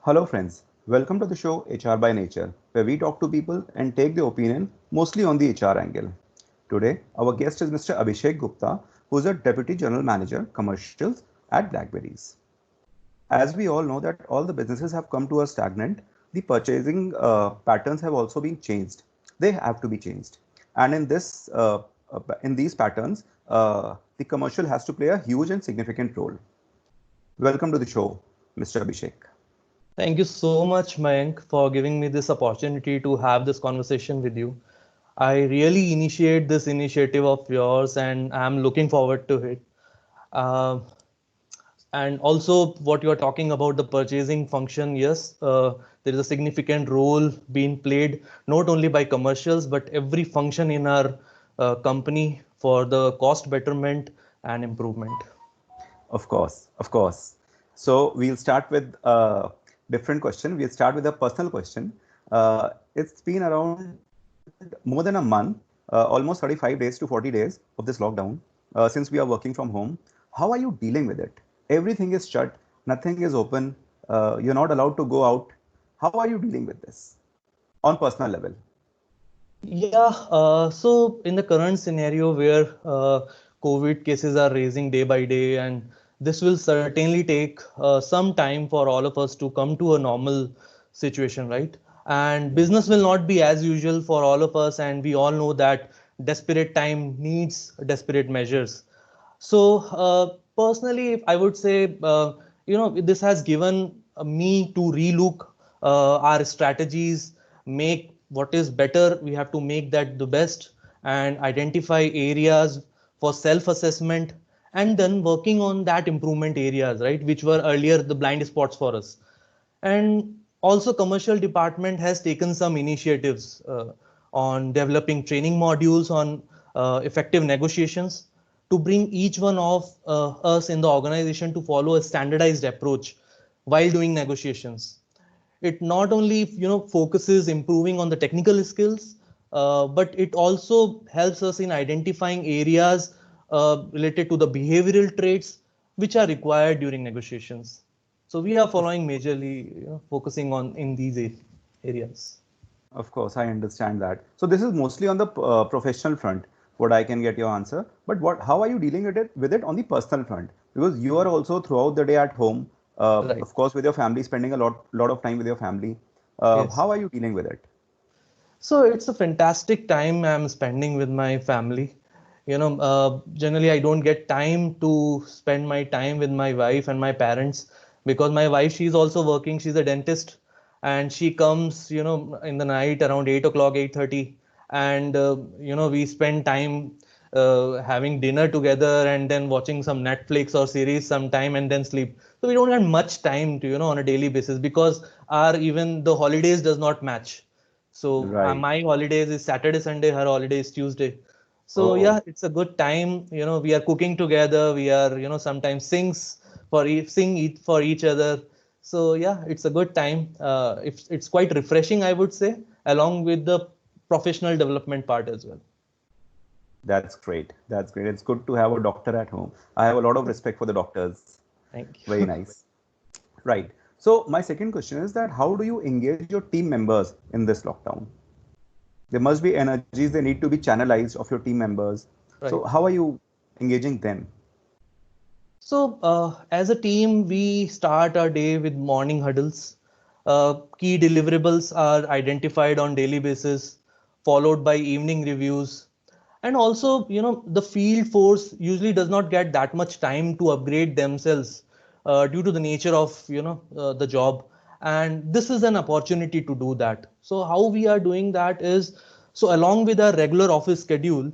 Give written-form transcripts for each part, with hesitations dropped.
Hello, friends. Welcome to the show HR by Nature, where we talk to people and take their opinion mostly on the HR angle. Today, our guest is Mr. Abhishek Gupta, who is a Deputy General Manager, Commercials at Blackberries. As we all know that all the businesses have come to a stagnant, the purchasing patterns have also been changed. They have to be changed, and in these patterns, the commercial has to play a huge and significant role. Welcome to the show, Mr. Abhishek. Thank you so much, Mayank, for giving me this opportunity to have this conversation with you. I really initiate this initiative of yours and I'm looking forward to it. Uh, and also, what you are talking about the purchasing function, yes, there is a significant role being played not only by commercials but every function in our company for the cost betterment and improvement. Of course, of course. So we'll start with a different question. We'll start with a personal question. It's been around more than a month, almost 35 days to 40 days of this lockdown, since we are working from home. How are you dealing with it? Everything is shut, nothing is open, you're not allowed to go out. How are you dealing with this on personal level? Yeah, so in the current scenario where COVID cases are raising day by day, and this will certainly take some time for all of us to come to a normal situation, right? And Yeah. business will not be as usual for all of us, and we all know that desperate time needs desperate measures. So personally, I would say, this has given me to relook our strategies, make what is better. We have to make that the best and identify areas for self-assessment and then working on that improvement areas, right, which were earlier the blind spots for us. And also commercial department has taken some initiatives on developing training modules on effective negotiations to bring each one of us in the organization to follow a standardized approach while doing negotiations. It not only focuses improving on the technical skills, but it also helps us in identifying areas related to the behavioral traits which are required during negotiations. So we are following majorly, focusing on in these areas. Of course, I understand that. So this is mostly on the professional front, what I can get your answer. But how are you dealing with it on the personal front? Because you are also throughout the day at home, Right. of course, with your family, spending a lot of time with your family. Yes. How are you dealing with it? So it's a fantastic time I'm spending with my family. Generally I don't get time to spend my time with my wife and my parents because my wife, she's also working. She's a dentist, and she comes, in the night around 8 o'clock, 8:30, and we spend time having dinner together and then watching some Netflix or series sometime and then sleep. So we don't have much time to, on a daily basis because our even the holidays does not match. So Right. my holidays is Saturday, Sunday, her holiday is Tuesday. So Oh, yeah, it's a good time. We are cooking together. We are, sometimes sing eat for each other. So yeah, it's a good time. It's quite refreshing, I would say, along with the professional development part as well. that's great. That's great. It's good to have a doctor at home. I have a lot of respect for the doctors. Thank Very you. nice. Right. So my second question is that how do you engage your team members in this lockdown? There must be energies they need to be channelized of your team members. So Right. how are you engaging them? So, as a team, we start our day with morning huddles. Key deliverables are identified on daily basis, followed by evening reviews. And also, the field force usually does not get that much time to upgrade themselves due to the nature of, the job. And this is an opportunity to do that. So, how we are doing that is, so along with our regular office schedule,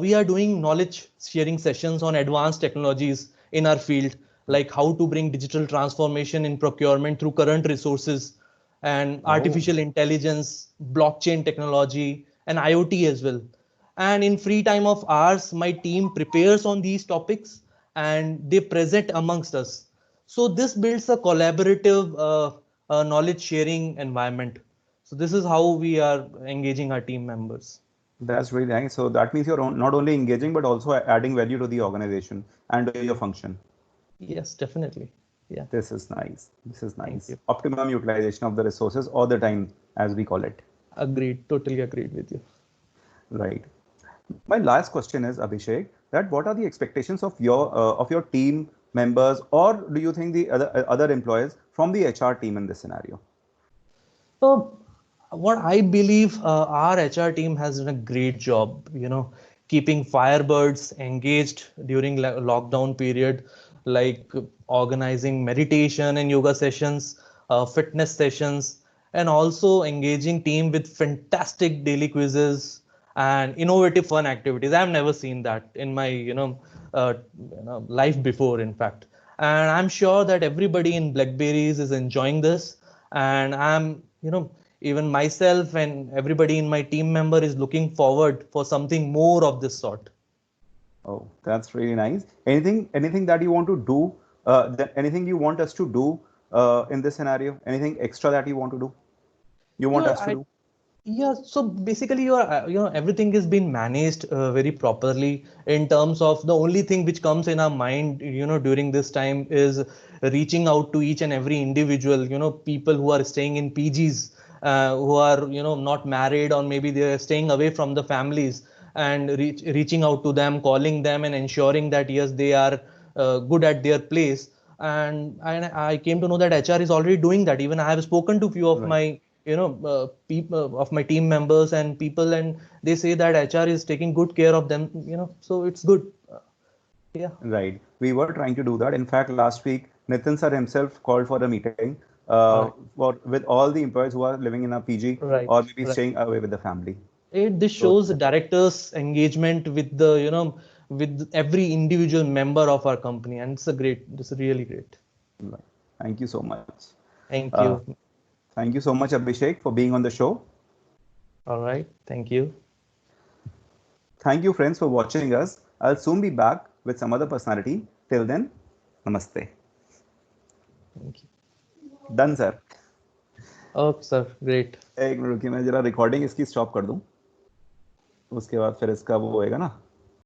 we are doing knowledge sharing sessions on advanced technologies in our field, like how to bring digital transformation in procurement through current resources and Oh, artificial intelligence, blockchain technology, and IoT as well. And in free time of ours, my team prepares on these topics and they present amongst us. So this builds a collaborative knowledge sharing environment. So this is how we are engaging our team members. that's really nice. So that means you're not only engaging but also adding value to the organization and to your function. Yes, definitely. Yeah. This is nice. This is Thank nice. you. Optimum utilization of the resources all the time, as we call it. Agreed. Totally agreed with you. Right. My last question is, Abhishek, that what are the expectations of your team members, or do you think the other employees from the HR team in this scenario? So, what I believe, our HR team has done a great job, keeping Firebirds engaged during lockdown period, like organizing meditation and yoga sessions, fitness sessions, and also engaging team with fantastic daily quizzes and innovative fun activities. I've never seen that in my, life before, in fact. And I'm sure that everybody in Blackberries is enjoying this, and I'm even myself and everybody in my team member is looking forward for something more of this sort. Oh, that's really nice. Anything that you want to do, anything you want us to do in this scenario? Anything extra that you want to do? You want Yeah, us to do? yeah. So basically, everything is being managed very properly in terms of the only thing which comes in our mind, during this time is reaching out to each and every individual, people who are staying in PGs, who are, not married, or maybe they are staying away from the families, and reaching out to them, calling them, and ensuring that yes, they are good at their place. And I came to know that HR is already doing that. Even I have spoken to few of Right. my people of my team members and people, and they say that HR is taking good care of them, so it's good. Yeah. Right. We were trying to do that. In fact, last week, Nitin sir himself called for a meeting All right. with all the employees who are living in a PG or Right. maybe Right. staying away with the family. This So, shows the director's engagement with the, with every individual member of our company, and it's really great. right. Thank you so much. Thank Uh, you. Thank you so much, Abhishek, for being on the show. All right. Thank you. Thank you, friends, for watching us. I'll soon be back with some other personality. Till then, namaste. Thank you. Done, sir. Oh, sir, great. एक minute रुकिए, मैं जरा recording इसकी stop कर दूं, उसके बाद फिर इसका वो होएगा ना